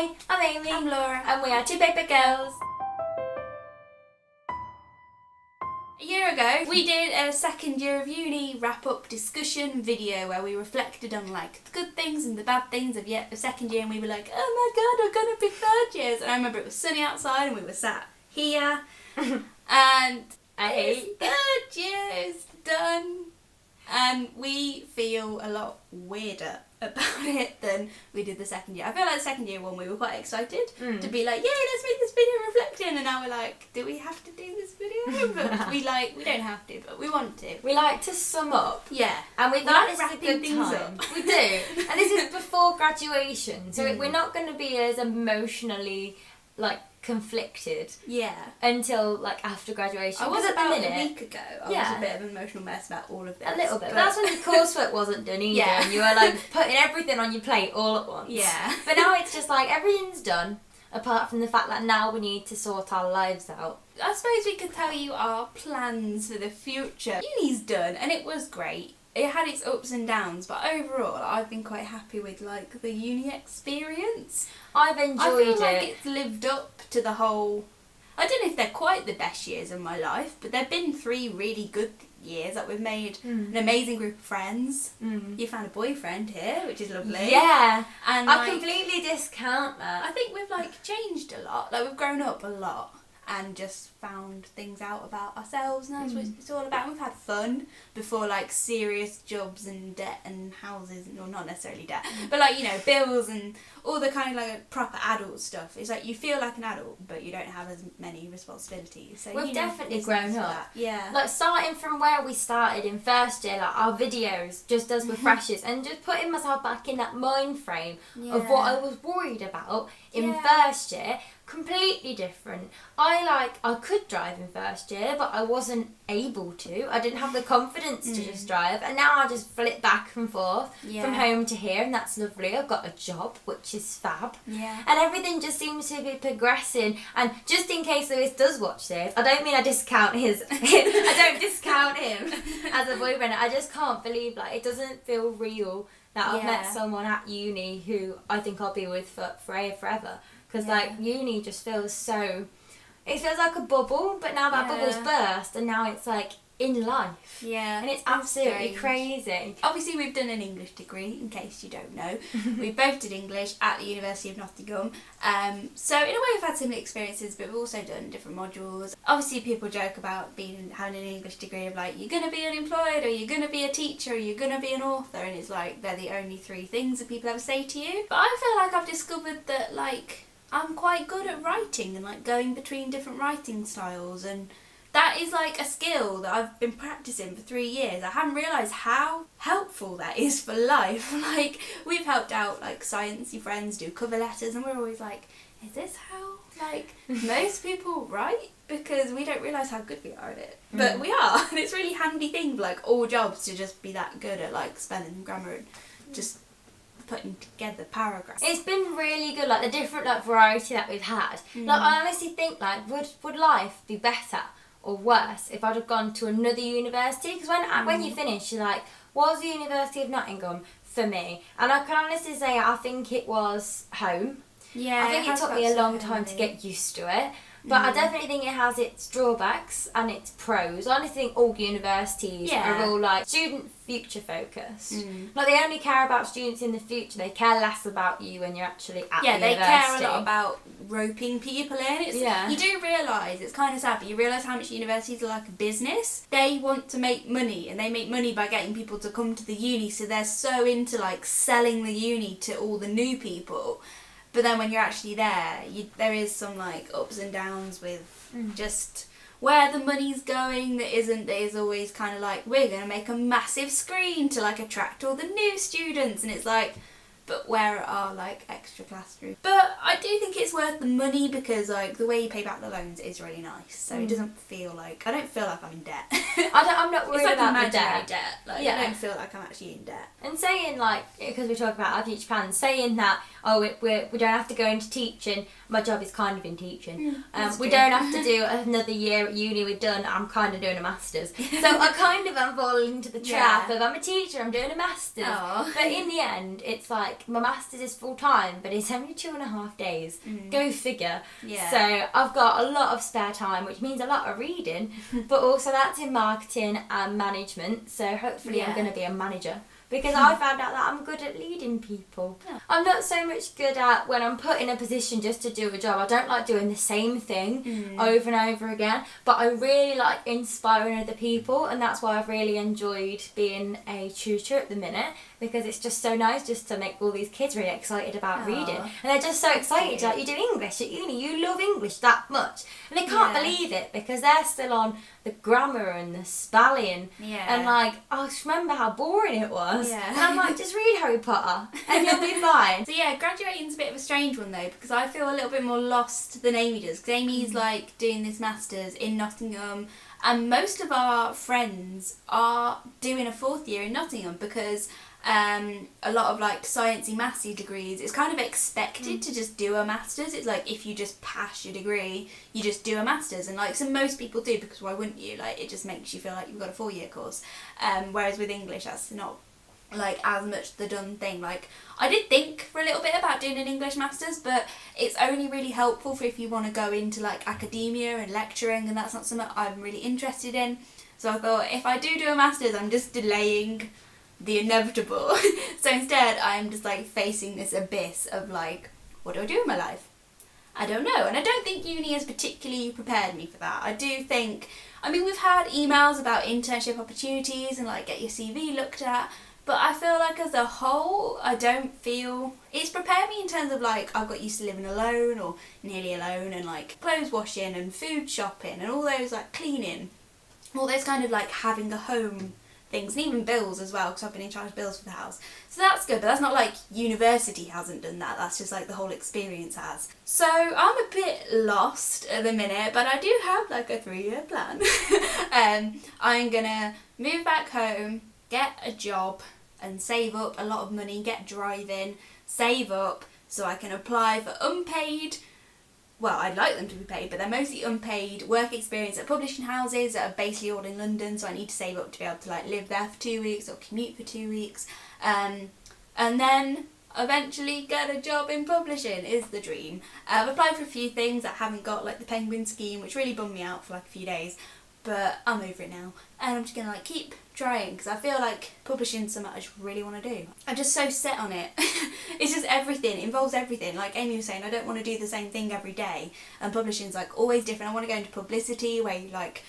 Hi, I'm Amy. I'm Laura. And we are TwoPaperGirls. A year ago, we did a second year of uni wrap-up discussion video where we reflected on like the good things and the bad things of the second year, and we were like, oh my god, we're gonna be third years. And I remember it was sunny outside and we were sat here and third year's done, and we feel a lot weirder about it than we did the second year. I feel like the second year one we were quite excited to be like, yay, let's make this video reflecting, and now we're like, do we have to do this video? But we don't have to, but we want to. We like to sum up. Yeah. And we like this is a wrapping good things time. up. We do. And this is before graduation, so we're not going to be as emotionally like conflicted until like after graduation. I was Because about at the minute, a week ago. I was a bit of an emotional mess about all of this. A little bit. But that's when the coursework wasn't done either. Yeah. And you were like putting everything on your plate all at once. Yeah. But now it's just like everything's done, apart from the fact that now we need to sort our lives out. I suppose we could tell you our plans for the future. Uni's done, and it was great. It had its ups and downs, but overall I've been quite happy with like the uni experience. I've enjoyed I feel it. like it's lived up to the whole... I don't know if they're quite the best years of my life, but they've been 3 really good years. Like, we've made an amazing group of friends. You found a boyfriend here, which is lovely. Yeah. And I completely discount that. I think we've like changed a lot. Like, we've grown up a lot and just found things out about ourselves, and that's what it's all about. We've had fun before like serious jobs and debt and houses, or not necessarily debt, but like, you know, bills and all the kind of like proper adult stuff. It's like you feel like an adult but you don't have as many responsibilities. So we've definitely grown up. Yeah. Like starting from where we started in first year, like our videos just as refreshers, and just putting myself back in that mind frame of what I was worried about in first year. Completely different. I could drive in first year, but I wasn't able to. I didn't have the confidence to just drive, and now I just flip back and forth from home to here, and that's lovely. I've got a job, which is fab. Yeah. And everything just seems to be progressing. And just in case Lewis does watch this, I don't mean I discount I don't discount him as a boyfriend. I just can't believe, like, it doesn't feel real that I've met someone at uni who I think I'll be with for forever. Because, like, uni just feels so... It feels like a bubble, but now that bubble's burst, and now it's, like, in life. Yeah. And it's absolutely crazy. Obviously, we've done an English degree, in case you don't know. We both did English at the University of Nottingham. So, in a way, we've had similar experiences, but we've also done different modules. Obviously, people joke about having an English degree of, like, you're going to be unemployed, or you're going to be a teacher, or you're going to be an author, and it's like, they're the only 3 things that people ever say to you. But I feel like I've discovered that, like... I'm quite good at writing and like going between different writing styles, and that is like a skill that I've been practicing for 3 years. I haven't realised how helpful that is for life. Like, we've helped out like sciencey friends do cover letters, and we're always like, is this how like most people write? Because we don't realise how good we are at it. But we are, and it's a really handy thing for like all jobs to just be that good at like spelling and grammar and just putting together paragraphs. It's been really good, like the different like variety that we've had. Like, I honestly think like would life be better or worse if I'd have gone to another university? Because when you finish, you're like, was the University of Nottingham for me? And I can honestly say I think it was home. Yeah, I think it took me a long time to get used to it. But I definitely think it has its drawbacks and its pros. I honestly think all universities are all like student future focused. Like, they only care about students in the future. They care less about you when you're actually at the university. Yeah, they care a lot about roping people in. You do realise, it's kind of sad, but you realise how much universities are like a business. They want to make money, and they make money by getting people to come to the uni, so they're so into like selling the uni to all the new people. But then when you're actually there, there is some like ups and downs with just where the money's going. That is always kind of like, we're going to make a massive screen to like attract all the new students, and it's like, but where are like extra classrooms? But I do think it's worth the money, because like the way you pay back the loans is really nice. So it doesn't feel like, I don't feel like I'm in debt. I'm not worried about the debt. Like, I don't feel like I'm actually in debt. And saying like, because we talk about our future plans, saying that we don't have to go into teaching. My job is kind of in teaching. We don't have to do another year at uni. I'm kind of doing a master's. So I kind of am falling into the trap of, I'm a teacher, I'm doing a master's. But in the end, it's like, like, my master's is full time, but it's only 2.5 days. Go figure. Yeah. So I've got a lot of spare time, which means a lot of reading, but also that's in marketing and management. So hopefully I'm going to be a manager. Because I found out that I'm good at leading people. Yeah. I'm not so much good at when I'm put in a position just to do a job. I don't like doing the same thing over and over again. But I really like inspiring other people, and that's why I've really enjoyed being a tutor at the minute, because it's just so nice just to make all these kids really excited about reading. And they're just so excited. Like, you do English at uni, you love English that much. And they can't believe it because they're still on the grammar and the spelling. And like, I just remember how boring it was. And I'm like, just read Harry Potter and you'll be fine. So yeah, graduating's a bit of a strange one though, because I feel a little bit more lost than Amy does. Because Amy's like doing this masters in Nottingham, and most of our friends are doing a 4th year in Nottingham because a lot of like sciencey, mathsy degrees, it's kind of expected to just do a masters. It's like, if you just pass your degree, you just do a masters, and like, so most people do, because why wouldn't you? Like, it just makes you feel like you've got a 4-year course. Whereas with English, that's not like as much the done thing. Like, I did think for a little bit about doing an English masters, but it's only really helpful for if you want to go into like academia and lecturing, and that's not something I'm really interested in. So I thought, if I do a masters, I'm just delaying the inevitable. So instead I'm just like facing this abyss of like, what do I do in my life? I don't know. And I don't think uni has particularly prepared me for that. I do think, I mean, we've had emails about internship opportunities and like get your CV looked at, but I feel like as a whole, I don't feel it's prepared me in terms of like, I've got used to living alone or nearly alone, and like clothes washing and food shopping and all those like cleaning, all those kind of like having a home things, and even bills as well, because I've been in charge of bills for the house. So that's good, but that's not like university hasn't done that, that's just like the whole experience has. So I'm a bit lost at the minute, but I do have like a 3-year plan. I'm gonna move back home, get a job, and save up a lot of money, get driving, save up so I can apply for unpaid, well, I'd like them to be paid, but they're mostly unpaid work experience at publishing houses that are basically all in London, so I need to save up to be able to like live there for 2 weeks or commute for 2 weeks, and then eventually get a job in publishing is the dream. I've applied for a few things. I haven't got like the Penguin scheme, which really bummed me out for like a few days, but I'm over it now, and I'm just gonna like keep trying, because I feel like publishing is something I just really want to do. I'm just so set on it. It's just everything, it involves everything. Like Amy was saying, I don't want to do the same thing every day, and publishing's like always different. I want to go into publicity where you like,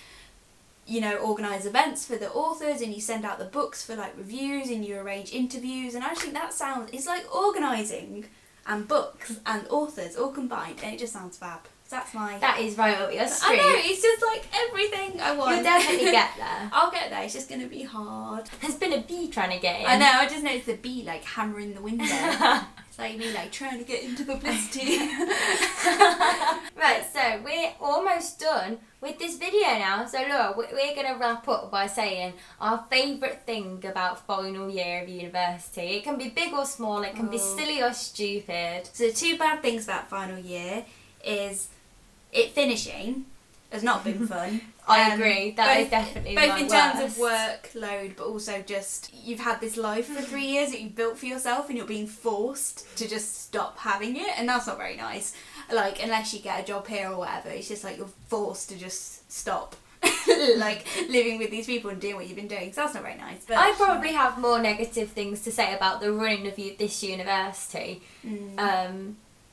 you know, organise events for the authors, and you send out the books for like reviews, and you arrange interviews, and I just think that sounds, it's like organising and books and authors all combined, and it just sounds fab. That is right up your street. I know, it's just like everything I want. You'll definitely get there. I'll get there, it's just going to be hard. There's been a bee trying to get in. I know, I just noticed the bee like hammering the window. It's like me like trying to get into publicity. Right, so we're almost done with this video now. So look, we're going to wrap up by saying our favourite thing about final year of university. It can be big or small, it can be silly or stupid. So the 2 bad things about final year is it finishing has not been fun. I agree, that is definitely both my in terms worst. of workload, but also just you've had this life for 3 years that you've built for yourself, and you're being forced to just stop having it, and that's not very nice. Like, unless you get a job here or whatever, it's just like you're forced to just stop like living with these people and doing what you've been doing, so that's not very nice. But I probably have more negative things to say about the running of this university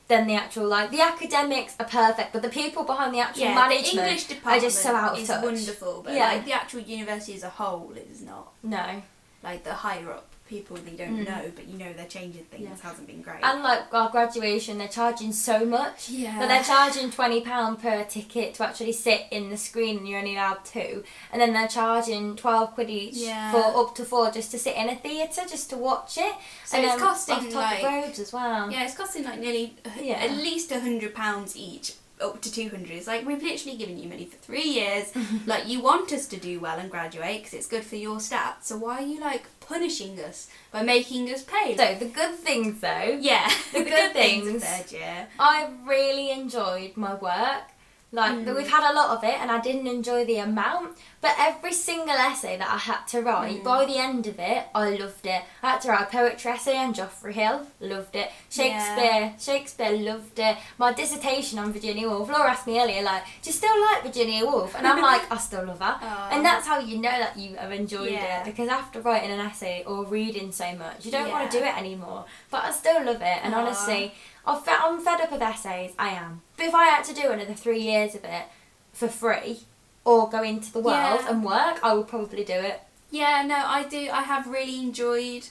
than the actual, like, the academics are perfect, but the people behind the actual management the English department are just so out of is touch. wonderful, but like the actual university as a whole is not. No. Like the higher up people that you don't know, but you know they're changing things, hasn't been great. And like our graduation, they're charging so much. Yeah. That they're charging £20 per ticket to actually sit in the screen, and you're only allowed 2. And then they're charging £12 each for up to 4 just to sit in a theatre, just to watch it. So and it's costing off top like of robes as well. Yeah, it's costing like nearly at least £100 each. Up to 200. It's like, we've literally given you money for 3 years. Like, you want us to do well and graduate because it's good for your stats, so why are you like punishing us by making us pay? So the good things though, yeah, the good things of 3rd year. I really enjoyed my work. Like, we've had a lot of it, and I didn't enjoy the amount. But every single essay that I had to write, by the end of it, I loved it. I had to write a poetry essay on Joffrey Hill, loved it. Shakespeare, loved it. My dissertation on Virginia Woolf, Laura asked me earlier, like, do you still like Virginia Woolf? And I'm like, I still love her. And that's how you know that you have enjoyed it. Because after writing an essay or reading so much, you don't want to do it anymore. But I still love it, and honestly, I'm fed up of essays, I am. But if I had to do another 3 years of it for free, or go into the world and work, I would probably do it. Yeah, no, I do. I have really enjoyed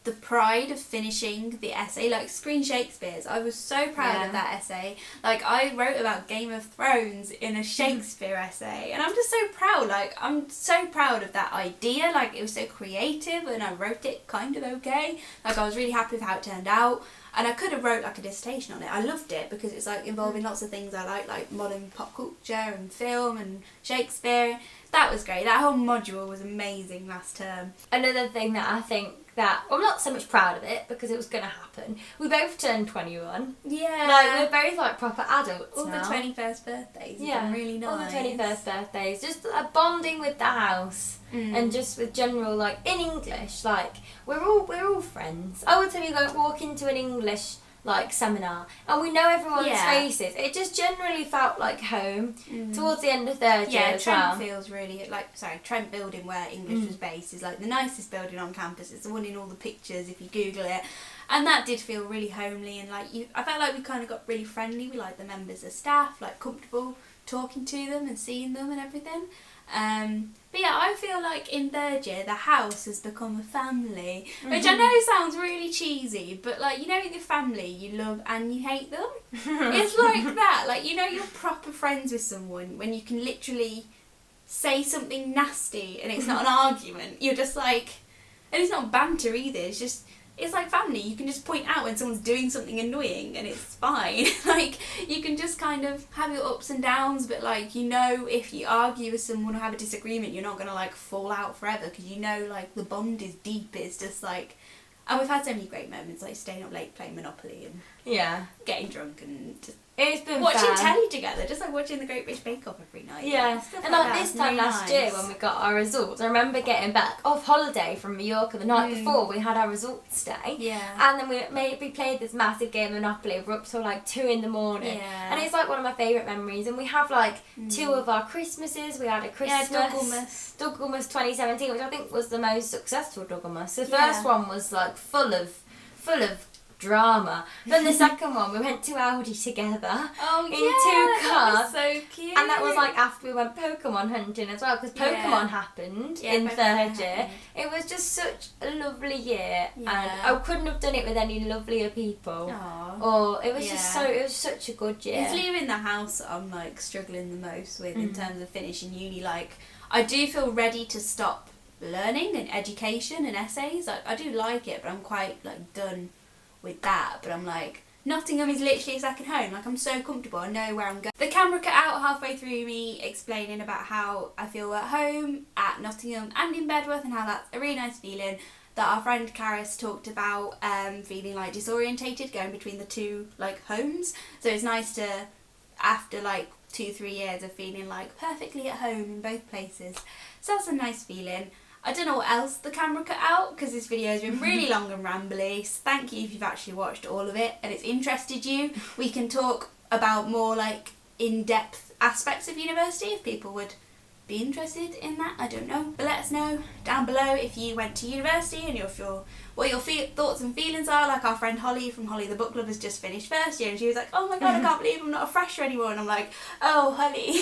the pride of finishing the essay. Like, Screen Shakespeare's, I was so proud of that essay. Like, I wrote about Game of Thrones in a Shakespeare essay, and I'm just so proud. Like, I'm so proud of that idea. Like, it was so creative, and I wrote it kind of okay. Like, I was really happy with how it turned out. And I could have wrote like a dissertation on it. I loved it because it's like involving lots of things I like modern pop culture and film and Shakespeare. That was great. That whole module was amazing last term. Another thing that I think that, I'm not so much proud of it because it was going to happen. We both turned 21. Yeah. Like, we're both like proper adults all now. the 21st birthdays. Yeah. Really nice. All the 21st birthdays. Just bonding with the house. And just with general, like, in English, like, we're all friends. I would say we go walk into an English, like, seminar, and we know everyone's faces. It just generally felt like home towards the end of third year as well. Trent feels really, Trent building where English was based is, like, the nicest building on campus. It's the one in all the pictures if you Google it. And that did feel really homely, and, like, I felt like we kind of got really friendly with, like, the members of staff, like, comfortable talking to them and seeing them and everything. But yeah, I feel like in third year the house has become a family, which I know sounds really cheesy, but like, you know, the family you love and you hate them. It's like that. Like, you know, you're proper friends with someone when you can literally say something nasty and it's not an argument. You're just like, and it's not banter either. It's like family. You can just point out when someone's doing something annoying and it's fine. Like, you can just kind of have your ups and downs, but like, you know, if you argue with someone or have a disagreement, you're not going to like fall out forever because you know, like, the bond is deep. It's just like, and we've had so many great moments, like staying up late playing Monopoly and getting drunk and just it's been watching telly together, just like watching the Great British Bake Off every night. Yeah, and like this time last year when we got our results, I remember getting back off holiday from Mallorca the night before we had our results day. Yeah. And then we played this massive game of Monopoly. We're up till like 2 in the morning. Yeah. And it's like one of my favourite memories. And we have like 2 of our Christmases. We had a Christmas. Douglas 2017, which I think was the most successful Douglas. The first one was like full of drama. Then the second one, we went to Aldi together in 2 cars. That was so cute. And that was like after we went Pokemon hunting as well, because Pokemon happened in third year. It was just such a lovely year, and I couldn't have done it with any lovelier people. Or it was just it was such a good year. It's leaving the house that I'm like struggling the most with in terms of finishing uni. Like, I do feel ready to stop learning and education and essays. Like, I do like it, but I'm quite like done with that. But I'm like, Nottingham is literally a second home. Like, I'm so comfortable, I know where I'm going. The camera cut out halfway through me explaining about how I feel at home at Nottingham and in Bedworth, and how that's a really nice feeling. That our friend Karis talked about feeling like disorientated going between the 2 like homes. So it's nice to, after like 2-3 years of feeling like perfectly at home in both places. So that's a nice feeling. I don't know what else the camera cut out because this video has been really long and rambly. So thank you if you've actually watched all of it and it's interested you. We can talk about more like in-depth aspects of university if people would be interested in that. I don't know, but let us know down below if you went to university and what your thoughts and feelings are. Like, our friend Holly from Holly the Book Club has just finished first year and she was like, oh my god, I can't believe I'm not a fresher anymore. And I'm like, oh Holly,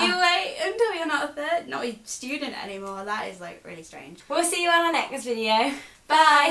you wait until you're not a student anymore. That is like really strange. We'll see you on our next video. Bye.